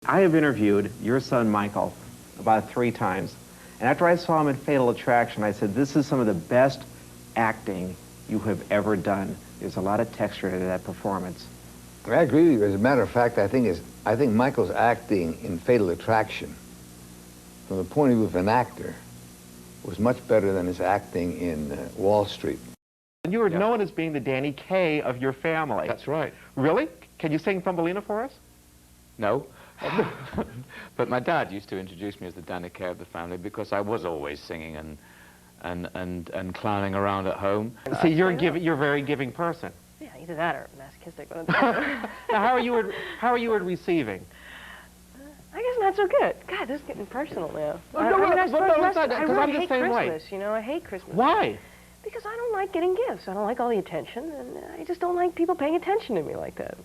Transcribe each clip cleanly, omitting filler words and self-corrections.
I have interviewed your son, Michael, about 3 times. And after I saw him in Fatal Attraction, I said, this is some of the best acting you have ever done. There's a lot of texture to that performance. I agree with you. As a matter of fact, I think Michael's acting in Fatal Attraction, from the point of view of an actor, was much better than his acting in Wall Street. And you were known as being the Danny Kaye of your family. That's right. Really? Can you sing Thumbelina for us? No. But my dad used to introduce me as the Danny Kaye of the family because I was always singing and clowning around at home. See, you're a very giving person. Yeah, either that or masochistic. Now, how are you at receiving? I guess not so good. God, this is getting personal now. I really hate Christmas, you know, I hate Christmas. Why? Because I don't like getting gifts. I don't like all the attention, and I just don't like people paying attention to me like that.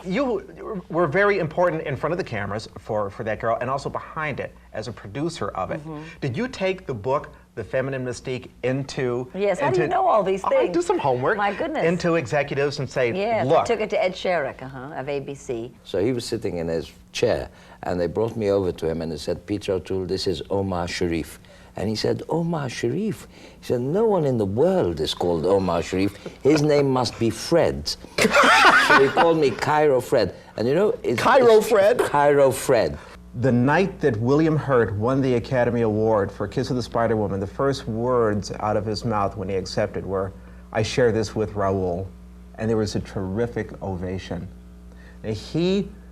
You were very important in front of the cameras for that girl, and also behind it as a producer of it. Did you take the book, The Feminine Mystique, into... Yes, how do you know all these things? I do some homework. My goodness. Into executives and say, yeah, look. I took it to Ed Sherrick of ABC. So he was sitting in his chair, and they brought me over to him, and they said, Peter O'Toole, this is Omar Sharif. And he said, Omar Sharif? He said, no one in the world is called Omar Sharif. His name must be Fred. So he called me Cairo Fred. And you know, Cairo Fred? Cairo Fred. The night that William Hurt won the Academy Award for Kiss of the Spider Woman, the first words out of his mouth when he accepted were, I share this with Raul. And there was a terrific ovation. Now,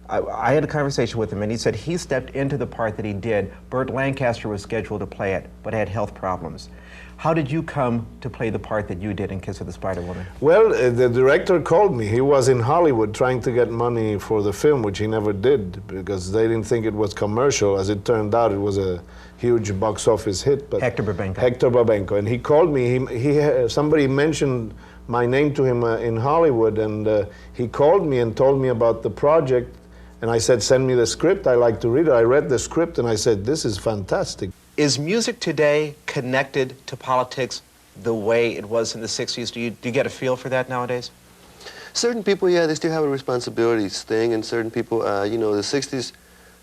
I had a conversation with him, and he said he stepped into the part that he did. Burt Lancaster was scheduled to play it, but had health problems. How did you come to play the part that you did in Kiss of the Spider Woman? Well, the director called me. He was in Hollywood trying to get money for the film, which he never did, because they didn't think it was commercial. As it turned out, it was a huge box office hit. But Hector Babenco. Hector Babenco. And he called me. Somebody mentioned my name to him in Hollywood, and he called me and told me about the project. And I said, send me the script, I like to read it. I read the script and I said, this is fantastic. Is music today connected to politics the way it was in the 60s? Do you get a feel for that nowadays? Certain people, yeah, they still have a responsibilities thing, and certain people, you know, the 60s,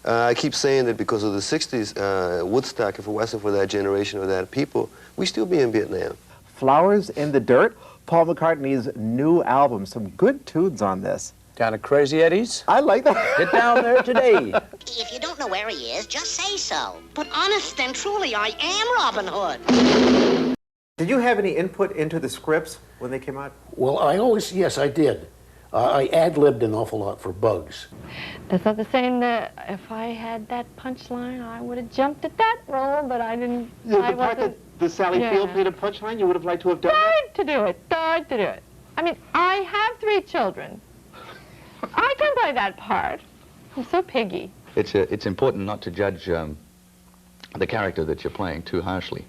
I keep saying that because of the 60s, Woodstock, if it wasn't for that generation or that people, we'd still be in Vietnam. Flowers in the Dirt, Paul McCartney's new album. Some good tunes on this. Down at Crazy Eddie's? I like that. Get down there today. If you don't know where he is, just say so. But honest and truly, I am Robin Hood. Did you have any input into the scripts when they came out? Well, yes, I did. I ad-libbed an awful lot for Bugs. That's not the same that if I had that punchline, I would have jumped at that role, but I didn't. Yeah, the part that the Sally Field played a punchline, you would have liked to have done that? Died to do it. I mean, I have 3 children. I can play that part. I'm so piggy. It's important not to judge the character that you're playing too harshly.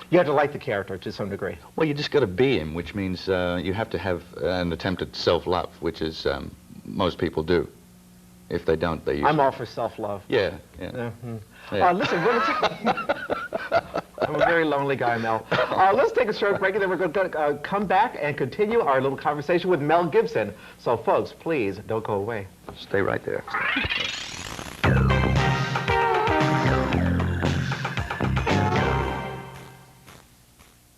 You have to like the character to some degree. Well, you just got to be him, which means you have to have an attempt at self-love, which is most people do. If they don't, they use I'm all for self-love. Yeah. Yeah. Listen, I'm a very lonely guy, Mel. Let's take a short break, and then we're going to come back and continue our little conversation with Mel Gibson. So, folks, please don't go away. Stay right there.